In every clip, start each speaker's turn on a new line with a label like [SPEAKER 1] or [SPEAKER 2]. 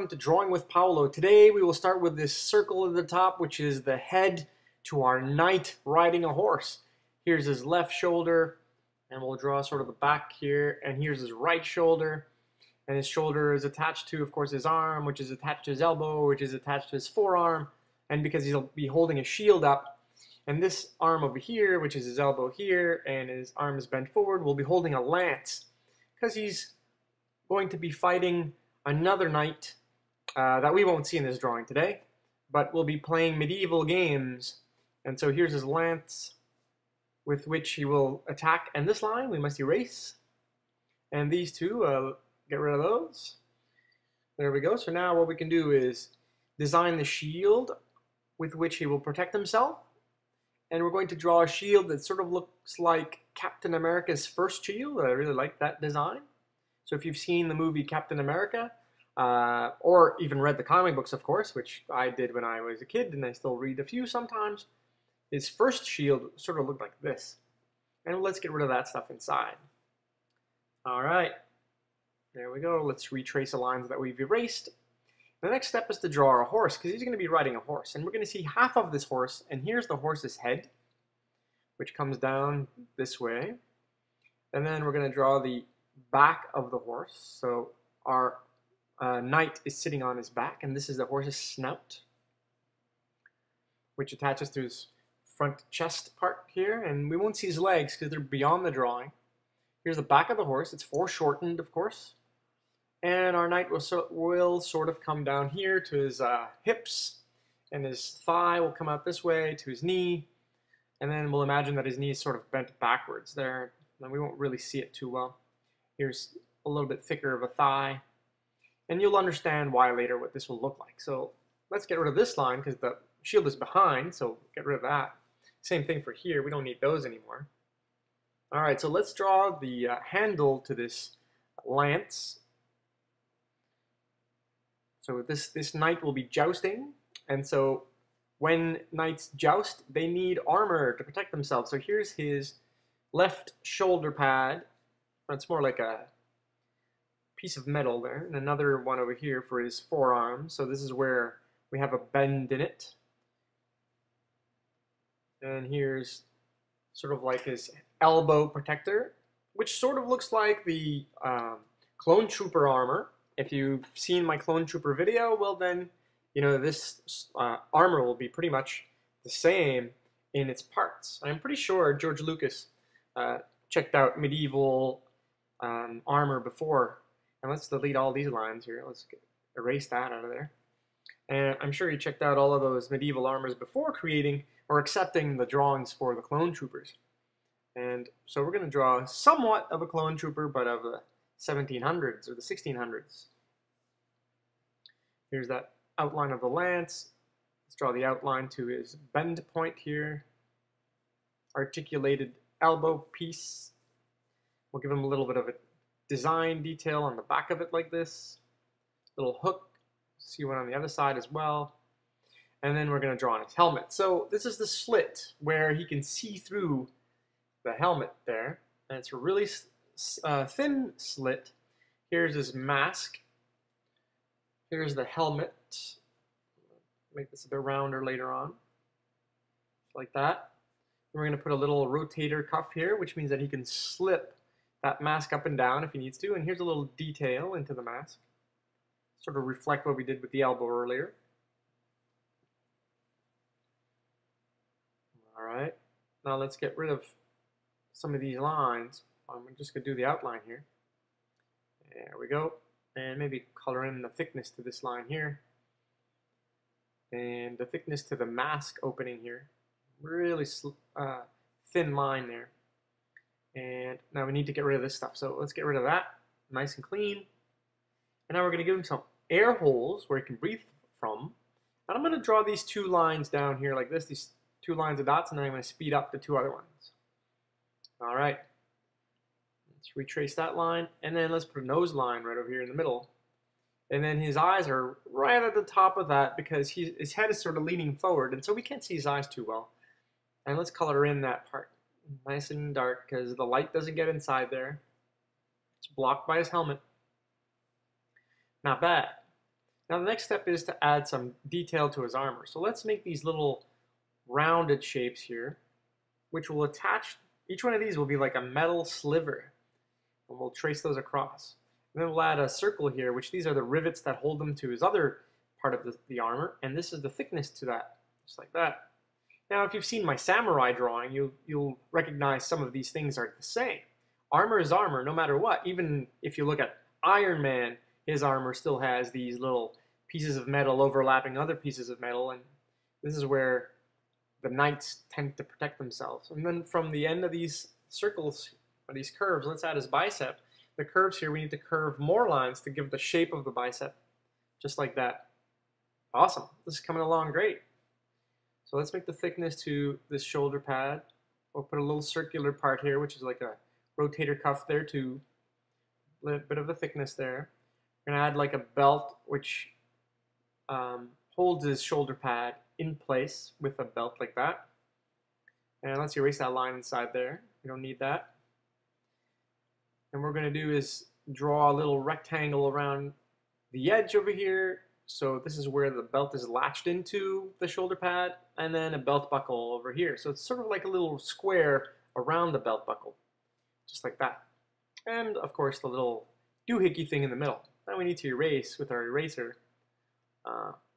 [SPEAKER 1] to Drawing with Paolo. Today we will start with this circle at the top, which is the head to our knight riding a horse. Here's his left shoulder, and we'll draw sort of the back here, and here's his right shoulder, and his shoulder is attached to, of course, his arm, which is attached to his elbow, which is attached to his forearm, and because he'll be holding a shield up, and this arm over here, which is his elbow here, and his arm is bent forward, will be holding a lance, because he's going to be fighting another knight that we won't see in this drawing today, but we'll be playing medieval games. And so here's his lance with which he will attack. And this line we must erase. And these two, get rid of those. There we go. So now what we can do is design the shield with which he will protect himself. And we're going to draw a shield that sort of looks like Captain America's first shield. I really like that design. So if you've seen the movie Captain America, or even read the comic books, of course, which I did when I was a kid, and I still read a few sometimes, his first shield sort of looked like this. And let's get rid of that stuff inside. All right, there we go. Let's retrace the lines that we've erased. The next step is to draw a horse, because he's going to be riding a horse. And we're going to see half of this horse, and here's the horse's head, which comes down this way. And then we're going to draw the back of the horse. So our knight is sitting on his back, and this is the horse's snout, which attaches to his front chest part here, and we won't see his legs because they're beyond the drawing. Here's the back of the horse. It's foreshortened, of course, and our knight will sort of come down here to his hips, and his thigh will come out this way to his knee, and then we'll imagine that his knee is sort of bent backwards there, and we won't really see it too well. Here's a little bit thicker of a thigh, and you'll understand why later what this will look like. So let's get rid of this line because the shield is behind, so get rid of that. Same thing for here, we don't need those anymore. All right, so let's draw the handle to this lance. So this knight will be jousting, and so when knights joust, they need armor to protect themselves. So here's his left shoulder pad. It's more like a piece of metal there, and another one over here for his forearm. So this is where we have a bend in it. And here's sort of like his elbow protector, which sort of looks like the Clone Trooper armor. If you've seen my Clone Trooper video, well then, you know, this armor will be pretty much the same in its parts. I'm pretty sure George Lucas checked out medieval armor before. And let's delete all these lines here. Let's erase that out of there. And I'm sure he checked out all of those medieval armors before creating or accepting the drawings for the clone troopers. And so we're going to draw somewhat of a clone trooper, but of the 1700s or the 1600s. Here's that outline of the lance. Let's draw the outline to his bend point here. Articulated elbow piece. We'll give him a little bit of a design detail on the back of it like this. Little hook. See one on the other side as well. And then we're going to draw on his helmet. So this is the slit where he can see through the helmet there. And it's a really thin slit. Here's his mask. Here's the helmet. Make this a bit rounder later on. Like that. And we're going to put a little rotator cuff here, which means that he can slip that mask up and down if he needs to. And here's a little detail into the mask. Sort of reflect what we did with the elbow earlier. All right. Now let's get rid of some of these lines. I'm just going to do the outline here. There we go. And maybe color in the thickness to this line here. And the thickness to the mask opening here. Really thin line there. And now we need to get rid of this stuff. So let's get rid of that. Nice and clean. And now we're going to give him some air holes where he can breathe from. And I'm going to draw these two lines down here like this. These two lines of dots. And then I'm going to speed up the two other ones. All right. Let's retrace that line. And then let's put a nose line right over here in the middle. And then his eyes are right at the top of that because his head is sort of leaning forward. And so we can't see his eyes too well. And let's color in that part. Nice and dark because the light doesn't get inside there. It's blocked by his helmet. Not bad. Now the next step is to add some detail to his armor. So let's make these little rounded shapes here, which will attach, each one of these will be like a metal sliver, and we'll trace those across. And then we'll add a circle here, which these are the rivets that hold them to his other part of the armor, and this is the thickness to that, just like that. Now, if you've seen my samurai drawing, you'll recognize some of these things are the same. Armor is armor, no matter what. Even if you look at Iron Man, his armor still has these little pieces of metal overlapping other pieces of metal, and this is where the knights tend to protect themselves. And then from the end of these circles, or these curves, let's add his bicep. The curves here, we need to curve more lines to give the shape of the bicep, just like that. Awesome, this is coming along great. So let's make the thickness to this shoulder pad. We'll put a little circular part here, which is like a rotator cuff there too. A little bit of a thickness there. We're gonna add like a belt, which holds his shoulder pad in place with a belt like that. And let's erase that line inside there. We don't need that. And what we're gonna do is draw a little rectangle around the edge over here. So this is where the belt is latched into the shoulder pad, and then a belt buckle over here. So it's sort of like a little square around the belt buckle, just like that. And of course the little doohickey thing in the middle. Now we need to erase with our eraser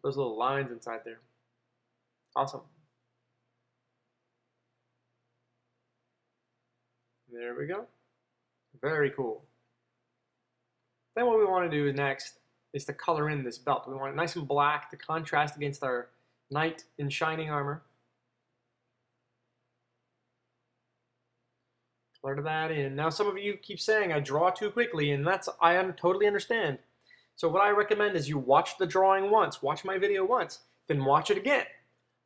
[SPEAKER 1] those little lines inside there. Awesome. There we go. Very cool. Then what we want to do next is to color in this belt. We want it nice and black to contrast against our knight in shining armor. Color that in. Now some of you keep saying I draw too quickly, and I totally understand. So what I recommend is you watch the drawing once, watch my video once, then watch it again.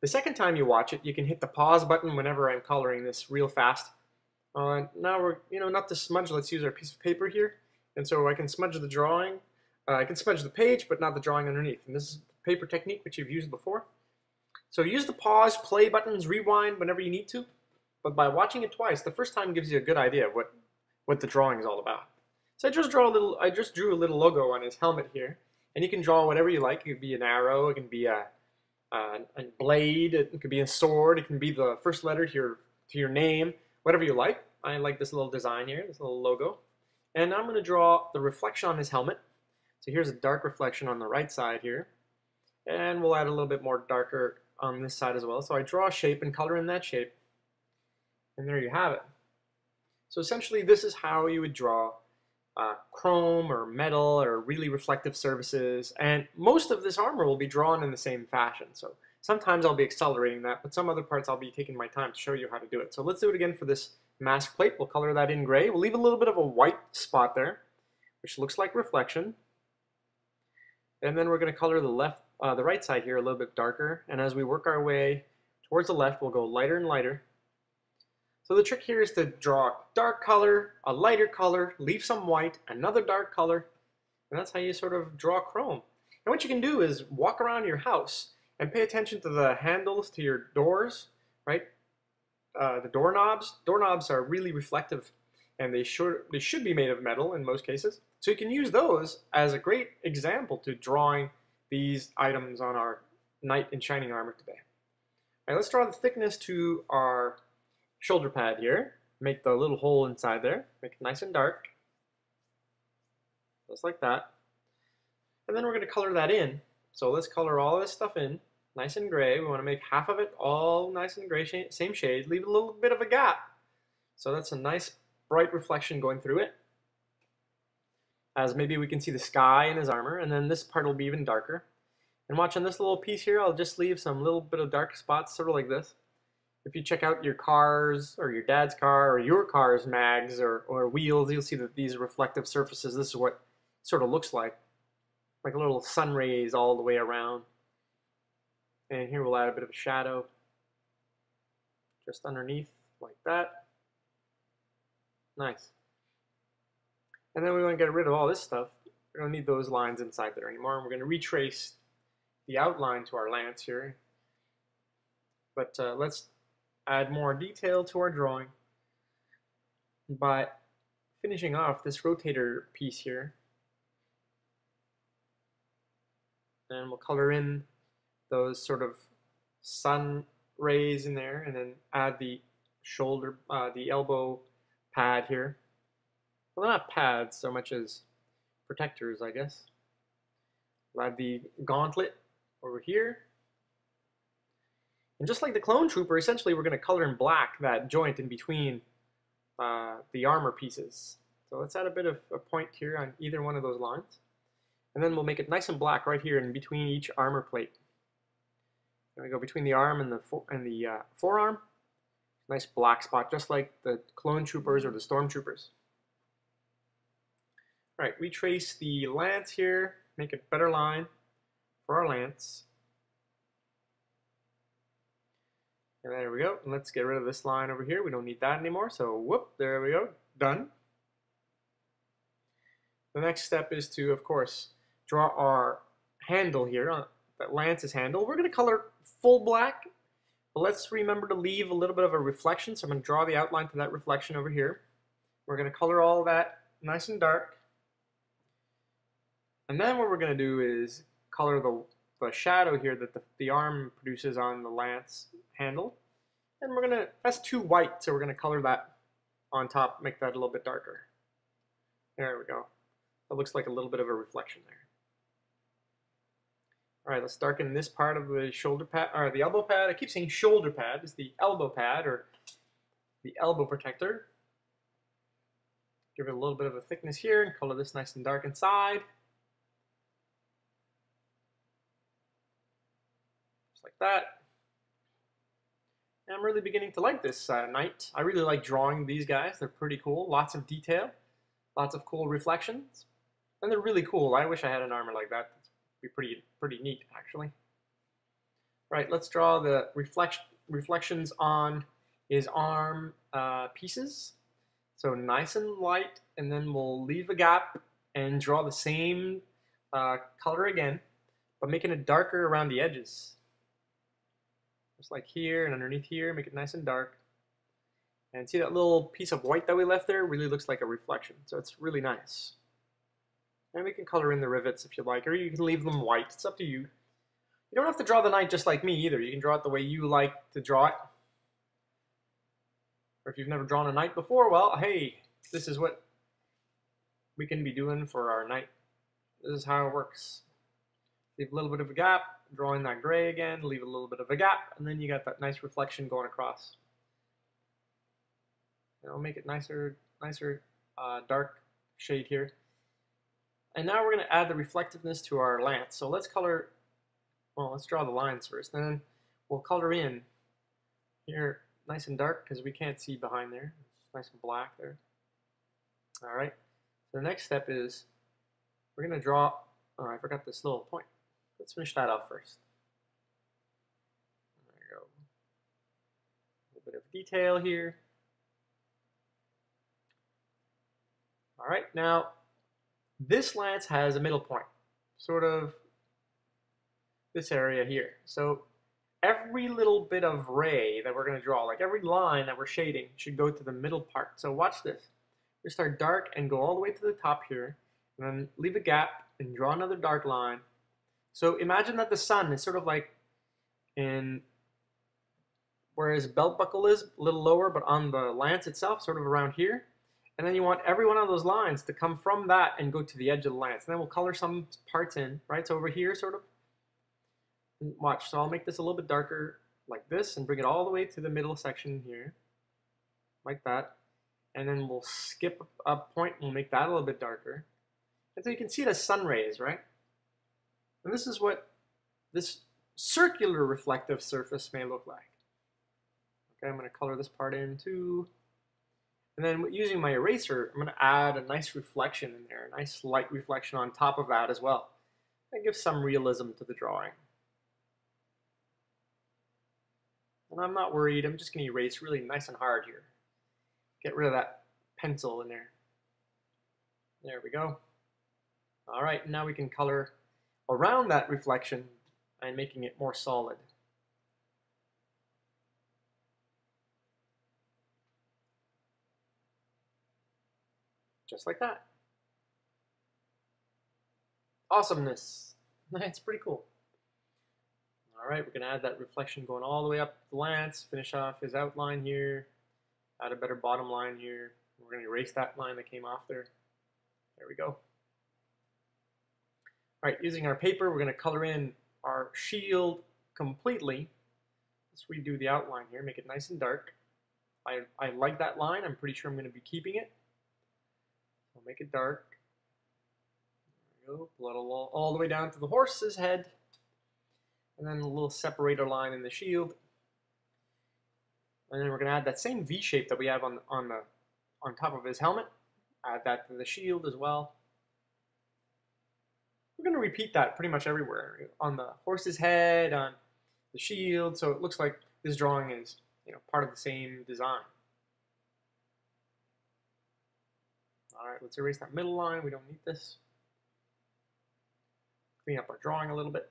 [SPEAKER 1] The second time you watch it, you can hit the pause button whenever I'm coloring this real fast. Now we're, not to smudge, let's use our piece of paper here. And so I can smudge the drawing. I can smudge the page, but not the drawing underneath. And this is the paper technique, which you've used before. So use the pause, play buttons, rewind whenever you need to. But by watching it twice, the first time gives you a good idea of what the drawing is all about. So I just drew a little logo on his helmet here. And you can draw whatever you like. It could be an arrow, it can be a blade, it could be a sword, it can be the first letter to your name, whatever you like. I like this little design here, this little logo. And I'm going to draw the reflection on his helmet. So here's a dark reflection on the right side here. And we'll add a little bit more darker on this side as well. So I draw a shape and color in that shape. And there you have it. So essentially this is how you would draw chrome or metal or really reflective surfaces. And most of this armor will be drawn in the same fashion. So sometimes I'll be accelerating that, but some other parts I'll be taking my time to show you how to do it. So let's do it again for this mask plate. We'll color that in gray. We'll leave a little bit of a white spot there, which looks like reflection. And then we're going to color the right side here a little bit darker. And as we work our way towards the left, we'll go lighter and lighter. So the trick here is to draw a dark color, a lighter color, leave some white, another dark color, and that's how you sort of draw chrome. And what you can do is walk around your house and pay attention to the handles to your doors, right? The doorknobs. Doorknobs are really reflective, and they should be made of metal in most cases. So you can use those as a great example to drawing these items on our knight in shining armor today. All right, let's draw the thickness to our shoulder pad here. Make the little hole inside there. Make it nice and dark. Just like that. And then we're going to color that in. So let's color all this stuff in. Nice and gray. We want to make half of it all nice and gray, same shade. Leave a little bit of a gap. So that's a nice bright reflection going through it. As maybe we can see the sky in his armor. And then this part will be even darker. And watch on this little piece here, I'll just leave some little bit of dark spots, sort of like this. If you check out your cars, or your dad's car, or your car's mags, or wheels, you'll see that these reflective surfaces, this is what it sort of looks like little sun rays all the way around. And here we'll add a bit of a shadow, just underneath, like that. Nice. And then we want to get rid of all this stuff. We don't need those lines inside there anymore. And we're going to retrace the outline to our lance here. But let's add more detail to our drawing by finishing off this rotator piece here. And we'll color in those sort of sun rays in there, and then add the shoulder, the elbow pad here. Well, they're not pads so much as protectors, I guess. We'll add the gauntlet over here. And just like the clone trooper, essentially we're going to color in black that joint in between the armor pieces. So let's add a bit of a point here on either one of those lines. And then we'll make it nice and black right here in between each armor plate. There we go, between the arm and the forearm. Nice black spot, just like the clone troopers or the stormtroopers. All right, we trace the lance here, make a better line for our lance. And there we go. And let's get rid of this line over here. We don't need that anymore. So whoop, there we go. Done. The next step is to, of course, draw our handle here, that lance's handle. We're going to color full black, but let's remember to leave a little bit of a reflection. So I'm going to draw the outline to that reflection over here. We're going to color all that nice and dark. And then what we're going to do is color the shadow here that the arm produces on the lance handle. And we're going to, that's too white, so we're going to color that on top, make that a little bit darker. There we go. That looks like a little bit of a reflection there. All right, let's darken this part of the shoulder pad, or the elbow pad. I keep saying shoulder pad. It's the elbow pad, or the elbow protector. Give it a little bit of a thickness here, and color this nice and dark inside. Just like that. And I'm really beginning to like this knight. I really like drawing these guys. They're pretty cool. Lots of detail. Lots of cool reflections. And they're really cool. I wish I had an armor like that. It'd be pretty neat, actually. Right, let's draw the reflections on his arm pieces. So nice and light, and then we'll leave a gap and draw the same color again, but making it darker around the edges. Just like here and underneath here, make it nice and dark. And see that little piece of white that we left there? Really looks like a reflection, so it's really nice. And we can color in the rivets if you like, or you can leave them white. It's up to you. You don't have to draw the knight just like me either. You can draw it the way you like to draw it. Or if you've never drawn a knight before, well, hey, this is what we can be doing for our knight. This is how it works. Leave a little bit of a gap, draw in that gray again, leave a little bit of a gap, and then you got that nice reflection going across. It'll make it nicer dark shade here. And now we're going to add the reflectiveness to our lance. So let's color, well, let's draw the lines first. Then we'll color in here nice and dark because we can't see behind there. It's nice and black there. All right. So the next step is we're going to draw, oh, I forgot this little point. Let's finish that off first. There you go. A little bit of detail here. All right, now this lance has a middle point, sort of this area here. So every little bit of ray that we're going to draw, like every line that we're shading, should go to the middle part. So watch this. We start dark and go all the way to the top here, and then leave a gap and draw another dark line. So imagine that the sun is sort of like in where his belt buckle is, a little lower, but on the lance itself, sort of around here. And then you want every one of those lines to come from that and go to the edge of the lance. And then we'll color some parts in, right? So over here, sort of. And watch, so I'll make this a little bit darker like this and bring it all the way to the middle section here, like that. And then we'll skip a point and we'll make that a little bit darker. And so you can see the sun rays, right? And this is what this circular reflective surface may look like. Okay, I'm going to color this part in too. And then using my eraser, I'm going to add a nice reflection in there, a nice light reflection on top of that as well. And give some realism to the drawing. And I'm not worried, I'm just going to erase really nice and hard here. Get rid of that pencil in there. There we go. All right, now we can color around that reflection and making it more solid. Just like that. Awesomeness. It's pretty cool. All right, we're gonna add that reflection going all the way up the lance, finish off his outline here, add a better bottom line here. We're gonna erase that line that came off there. There we go. All right, using our paper, we're gonna color in our shield completely. Let's redo the outline here, make it nice and dark. I like that line. I'm pretty sure I'm gonna be keeping it. So make it dark. There we go, blood all the way down to the horse's head. And then a little separator line in the shield. And then we're going to add that same V shape that we have on top of his helmet. Add that to the shield as well. We're going to repeat that pretty much everywhere. On the horse's head, on the shield, so it looks like this drawing is, part of the same design. All right, let's erase that middle line. We don't need this. Clean up our drawing a little bit.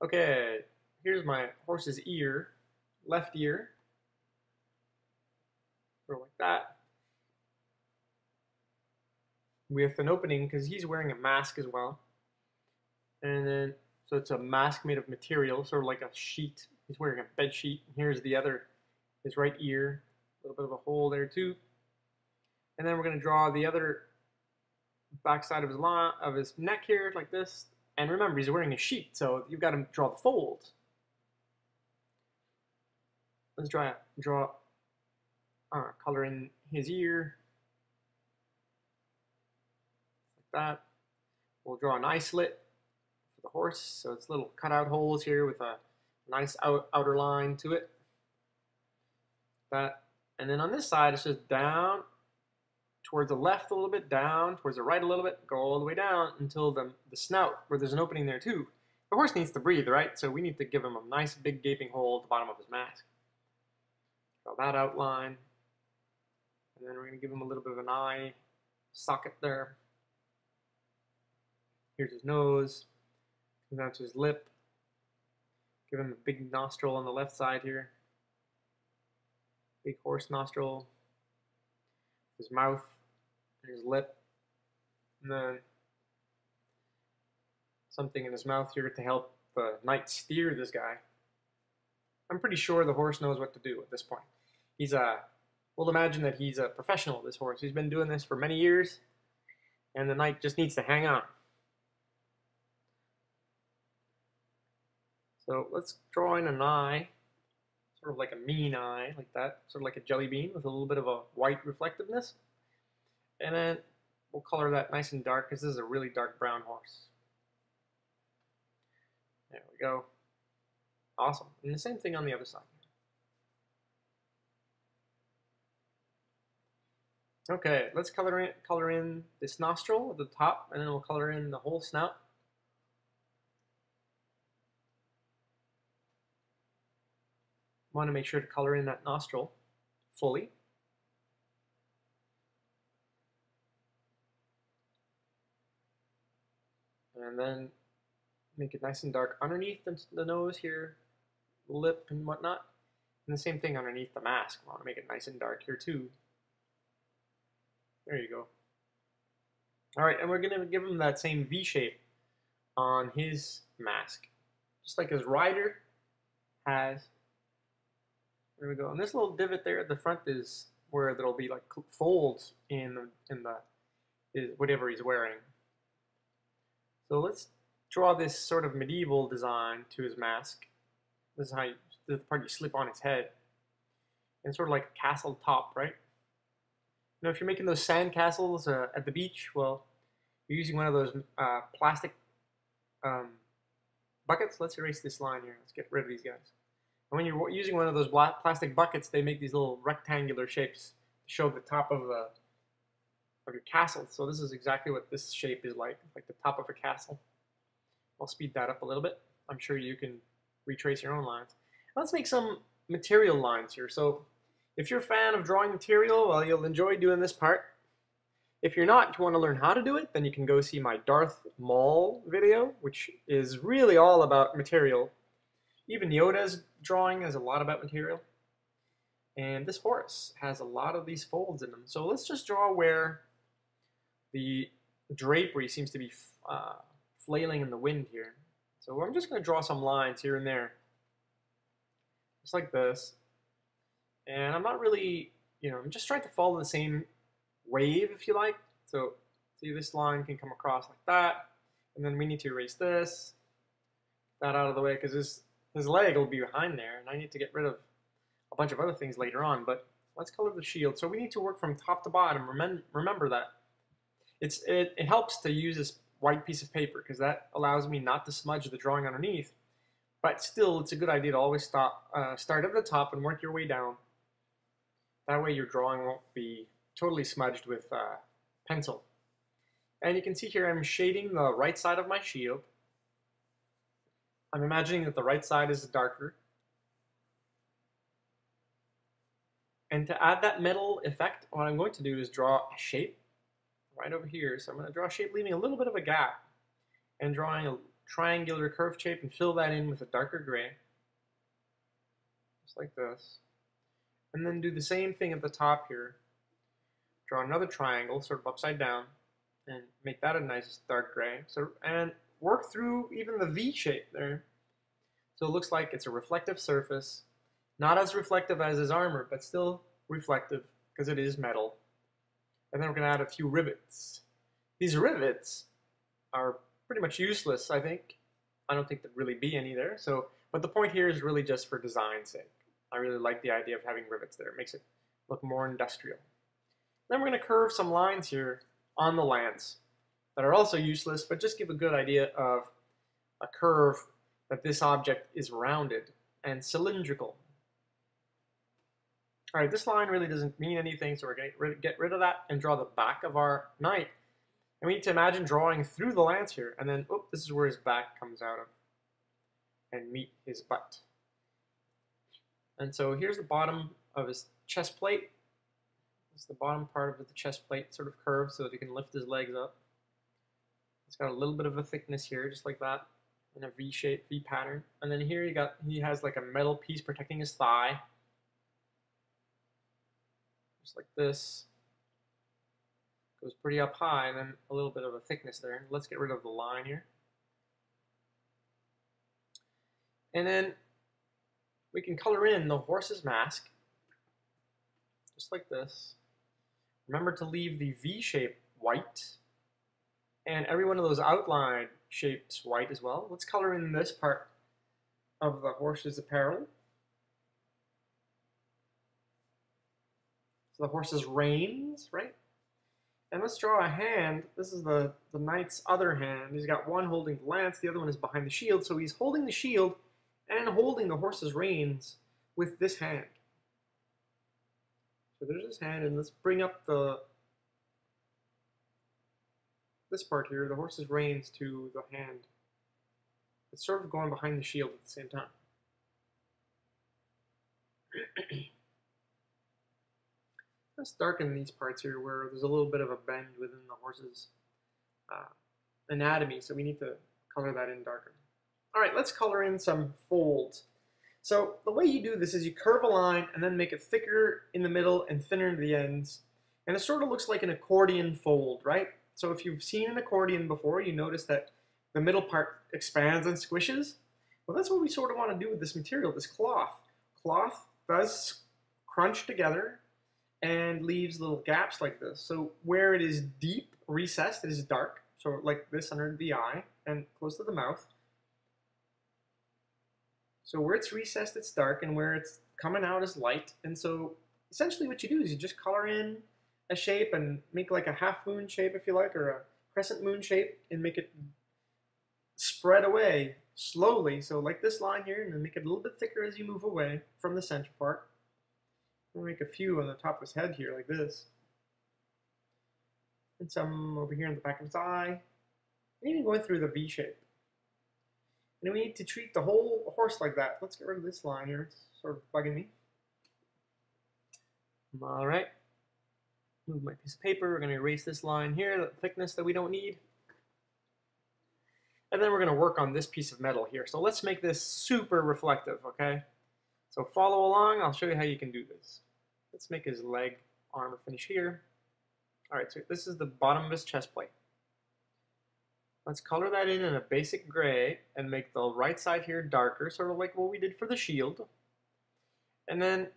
[SPEAKER 1] Okay, here's my horse's ear, left ear. Sort of like that. With an opening, because he's wearing a mask as well. And then, so it's a mask made of material, sort of like a sheet. He's wearing a bed sheet. Here's the other, his right ear. A little bit of a hole there too. And then we're going to draw the other backside of his neck here, like this. And remember, he's wearing a sheet, so you've got to draw the folds. Let's color in his ear. Like that. We'll draw an eye slit for the horse, so it's little cutout holes here with a nice outer line to it. That. And then on this side, it's just down towards the left a little bit, down towards the right a little bit, go all the way down until the snout, where there's an opening there too. The horse needs to breathe, right? So we need to give him a nice big gaping hole at the bottom of his mask. Draw that outline. And then we're going to give him a little bit of an eye socket there. Here's his nose. And that's his lip. Give him a big nostril on the left side here. Big horse nostril. His mouth. His lip, and then something in his mouth here to help the knight steer this guy. I'm pretty sure the horse knows what to do at this point. We'll imagine that he's a professional, this horse. He's been doing this for many years, and the knight just needs to hang on. So let's draw in an eye, sort of like a mean eye, like that, sort of like a jelly bean with a little bit of a white reflectiveness. And then we'll color that nice and dark because this is a really dark brown horse. There we go. Awesome. And the same thing on the other side. Okay, let's color in this nostril at the top, and then we'll color in the whole snout. Want to make sure to color in that nostril fully. And then make it nice and dark underneath the nose here, the lip and whatnot. And the same thing underneath the mask. I want to make it nice and dark here too. There you go. All right, and we're going to give him that same V shape on his mask, just like his rider has. There we go. And this little divot there at the front is where there'll be like folds in whatever he's wearing. So let's draw this sort of medieval design to his mask. This is the part you slip on his head. And sort of like a castle top, right? You know, if you're making those sand castles at the beach, well, you're using one of those plastic buckets. Let's erase this line here. Let's get rid of these guys. And when you're using one of those plastic buckets, they make these little rectangular shapes to show the top of your castle. So this is exactly what this shape is like the top of a castle. I'll speed that up a little bit. I'm sure you can retrace your own lines. Let's make some material lines here. So if you're a fan of drawing material, well, you'll enjoy doing this part. If you're not, you want to learn how to do it, then you can go see my Darth Maul video, which is really all about material. Even Yoda's drawing is a lot about material. And this horse has a lot of these folds in them. So let's just draw where the drapery seems to be flailing in the wind here. So I'm just going to draw some lines here and there, just like this. And I'm not really, I'm just trying to follow the same wave, if you like. So see, this line can come across like that, and then we need to erase that out of the way, because his leg will be behind there, and I need to get rid of a bunch of other things later on. But let's color the shield. So we need to work from top to bottom. Remember that. It helps to use this white piece of paper, because that allows me not to smudge the drawing underneath. But still, it's a good idea to always start at the top and work your way down. That way your drawing won't be totally smudged with pencil. And you can see here I'm shading the right side of my shield. I'm imagining that the right side is darker. And to add that metal effect, what I'm going to do is draw a shape right over here. So I'm going to draw a shape leaving a little bit of a gap, and drawing a triangular curved shape and fill that in with a darker gray. Just like this. And then do the same thing at the top here. Draw another triangle, sort of upside down, and make that a nice dark gray. So, and work through even the V shape there. So it looks like it's a reflective surface. Not as reflective as his armor, but still reflective, because it is metal. And then we're going to add a few rivets. These rivets are pretty much useless, I think. I don't think there'd really be any there. So, but the point here is really just for design's sake. I really like the idea of having rivets there. It makes it look more industrial. Then we're going to curve some lines here on the lance that are also useless, but just give a good idea of a curve that this object is rounded and cylindrical. All right, this line really doesn't mean anything, so we're going to get rid of that and draw the back of our knight. And we need to imagine drawing through the lance here, and then, this is where his back comes out of, and meet his butt. And so here's the bottom of his chest plate. It's the bottom part of the chest plate, sort of curved so that he can lift his legs up. It's got a little bit of a thickness here, just like that, in a V shape, V pattern. And then here he has like a metal piece protecting his thigh. Just like this. Goes pretty up high, and then a little bit of a thickness there. Let's get rid of the line here. And then we can color in the horse's mask, just like this. Remember to leave the V shape white, and every one of those outline shapes white as well. Let's color in this part of the horse's apparel. So the horse's reins, right? And let's draw a hand. This is the knight's other hand. He's got one holding the lance, the other one is behind the shield. So he's holding the shield and holding the horse's reins with this hand. So there's his hand, and let's bring up this part here, the horse's reins, to the hand. It's sort of going behind the shield at the same time. Let's darken these parts here where there's a little bit of a bend within the horse's anatomy, so we need to color that in darker. All right, let's color in some folds. So the way you do this is you curve a line and then make it thicker in the middle and thinner in the ends. And it sort of looks like an accordion fold, right? So if you've seen an accordion before, you notice that the middle part expands and squishes. Well, that's what we sort of want to do with this material, this cloth. Cloth does crunch together and leaves little gaps like this. So where it is deep recessed, it is dark. So like this under the eye and close to the mouth. So where it's recessed, it's dark, and where it's coming out is light. And so essentially what you do is you just color in a shape and make like a half moon shape, if you like, or a crescent moon shape, and make it spread away slowly. So like this line here, and then make it a little bit thicker as you move away from the center part. We'll make a few on the top of his head here, like this. And some over here in the back of his eye. And even going through the V shape. And we need to treat the whole horse like that. Let's get rid of this line here. It's sort of bugging me. All right. Move my piece of paper. We're going to erase this line here, the thickness that we don't need. And then we're going to work on this piece of metal here. So let's make this super reflective, okay? So follow along. I'll show you how you can do this. Let's make his leg armor finish here. All right, so this is the bottom of his chest plate. Let's color that in a basic gray and make the right side here darker, sort of like what we did for the shield. And then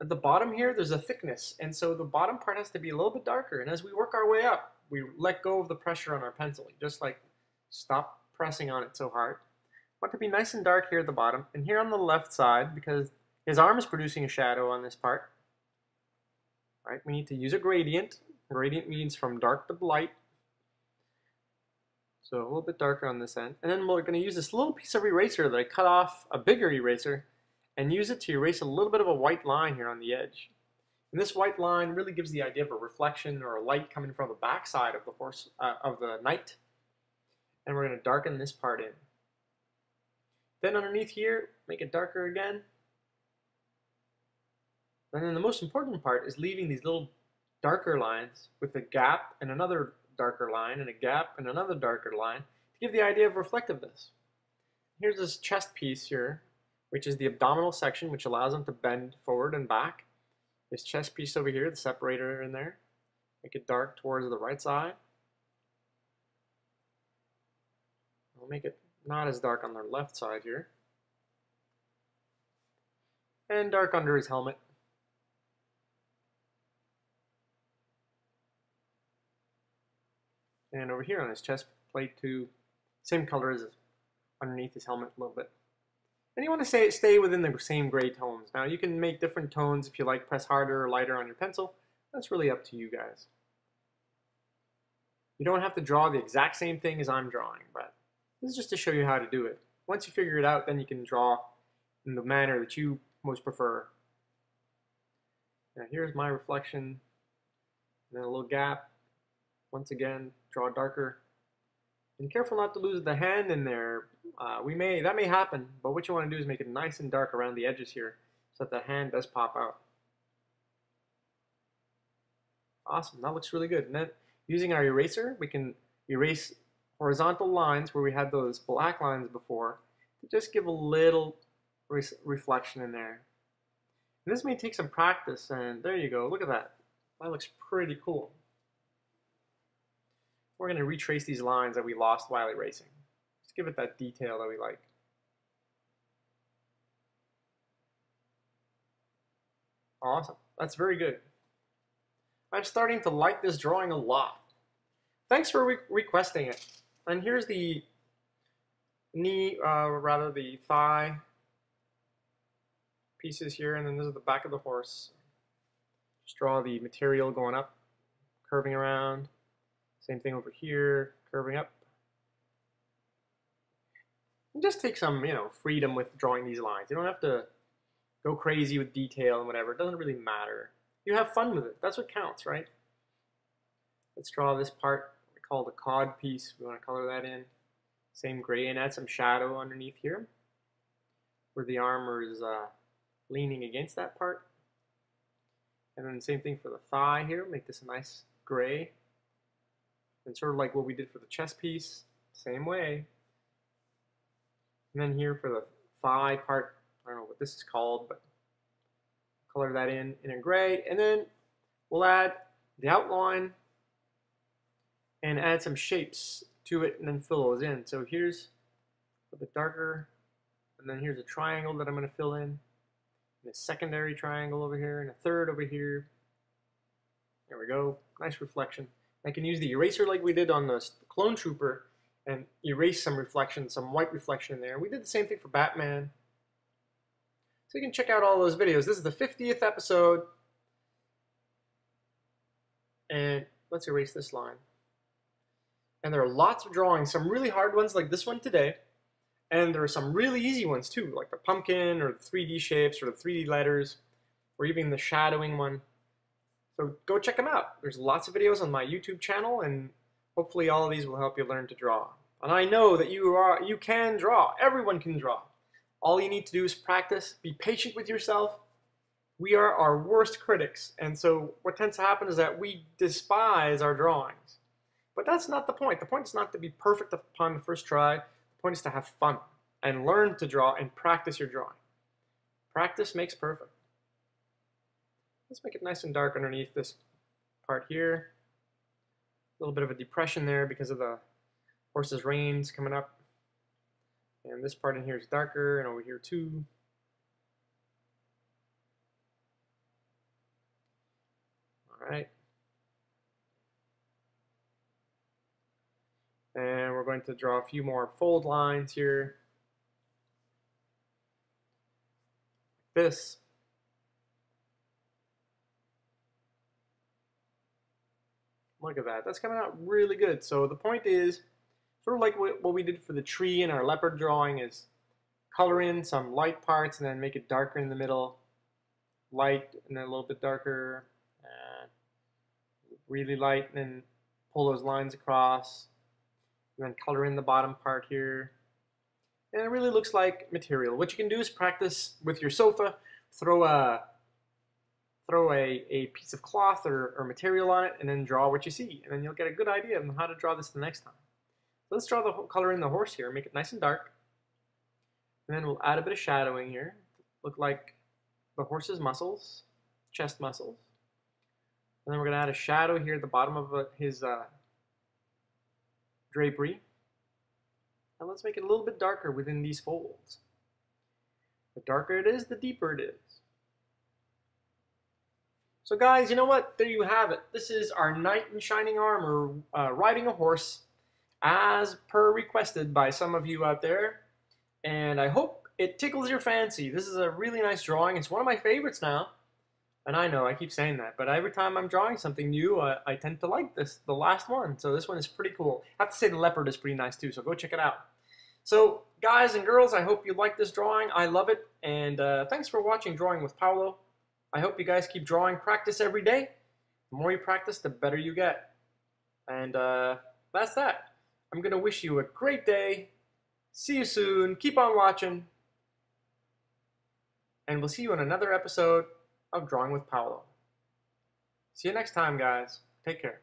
[SPEAKER 1] at the bottom here, there's a thickness, and so the bottom part has to be a little bit darker. And as we work our way up, we let go of the pressure on our pencil. Just like stop pressing on it so hard. I want it to be nice and dark here at the bottom. And here on the left side, because his arm is producing a shadow on this part, right? We need to use a gradient. Gradient means from dark to light. So a little bit darker on this end. And then we're going to use this little piece of eraser that I cut off, a bigger eraser, and use it to erase a little bit of a white line here on the edge. And this white line really gives the idea of a reflection or a light coming from the back side of the horse, of the knight. And we're going to darken this part in. Then underneath here, make it darker again. And then the most important part is leaving these little darker lines with a gap and another darker line and a gap and another darker line to give the idea of reflectiveness. Here's this chest piece here, which is the abdominal section, which allows them to bend forward and back. This chest piece over here, the separator in there, make it dark towards the right side. We'll make it not as dark on the left side here. And dark under his helmet. And over here on his chest plate too, same color as underneath his helmet a little bit. And you want to stay within the same gray tones. Now you can make different tones if you like, press harder or lighter on your pencil. That's really up to you guys. You don't have to draw the exact same thing as I'm drawing, but this is just to show you how to do it. Once you figure it out, then you can draw in the manner that you most prefer. Now here's my reflection, and then a little gap. Once again, draw darker. And careful not to lose the hand in there. That may happen, but what you want to do is make it nice and dark around the edges here so that the hand does pop out. Awesome, that looks really good. And then using our eraser, we can erase horizontal lines where we had those black lines before to just give a little reflection in there. And this may take some practice, and there you go, look at that. That looks pretty cool. We're going to retrace these lines that we lost while erasing. Just give it that detail that we like. Awesome. That's very good. I'm starting to like this drawing a lot. Thanks for requesting it. And here's the knee, the thigh pieces here, and then this is the back of the horse. Just draw the material going up, curving around. Same thing over here, curving up. And just take some, freedom with drawing these lines. You don't have to go crazy with detail and whatever. It doesn't really matter. You have fun with it. That's what counts, right? Let's draw this part we call the cod piece. We want to color that in. Same gray, and add some shadow underneath here where the armor is leaning against that part. And then the same thing for the thigh here. Make this a nice gray. And sort of like what we did for the chest piece, same way. And then here for the thigh part, I don't know what this is called, but color that in a gray. And then we'll add the outline and add some shapes to it and then fill those in. So here's a bit darker, and then here's a triangle that I'm going to fill in, and a secondary triangle over here, and a third over here. There we go, nice reflection. I can use the eraser like we did on the Clone Trooper and erase some reflection, some white reflection in there. We did the same thing for Batman. So you can check out all those videos. This is the 50th episode. And let's erase this line. And there are lots of drawings, some really hard ones like this one today. And there are some really easy ones too, like the pumpkin or the 3D shapes or the 3D letters, or even the shadowing one. So go check them out. There's lots of videos on my YouTube channel, and hopefully all of these will help you learn to draw. And I know that you can draw. Everyone can draw. All you need to do is practice, be patient with yourself. We are our worst critics, and so what tends to happen is that we despise our drawings. But that's not the point. The point is not to be perfect upon the first try. The point is to have fun and learn to draw and practice your drawing. Practice makes perfect. Let's make it nice and dark underneath this part here. A little bit of a depression there because of the Horse's reins coming up. And this part in here is darker, and over here too. All right. And we're going to draw a few more fold lines here. This. Look at that. That's coming out really good. So the point is, sort of like what we did for the tree in our leopard drawing, is color in some light parts and then make it darker in the middle, light and then a little bit darker, really light, and then pull those lines across, and then color in the bottom part here. And it really looks like material. What you can do is practice with your sofa, throw a piece of cloth or material on it, and then draw what you see, and then you'll get a good idea of how to draw this the next time. So let's draw the color in the horse here, make it nice and dark, and then we'll add a bit of shadowing here, look like the horse's muscles, chest muscles, and then we're going to add a shadow here at the bottom of his drapery, and let's make it a little bit darker within these folds. The darker it is, the deeper it is. So guys, you know what? There you have it. This is our knight in shining armor riding a horse as per requested by some of you out there. And I hope it tickles your fancy. This is a really nice drawing. It's one of my favorites now. And I know I keep saying that, but every time I'm drawing something new, I tend to like the last one. So this one is pretty cool. I have to say the leopard is pretty nice too, so go check it out. So guys and girls, I hope you like this drawing. I love it. And thanks for watching Drawing with Paolo. I hope you guys keep drawing. Practice every day. The more you practice, the better you get. And that's that. I'm going to wish you a great day. See you soon. Keep on watching. And we'll see you in another episode of Drawing with Paolo. See you next time, guys. Take care.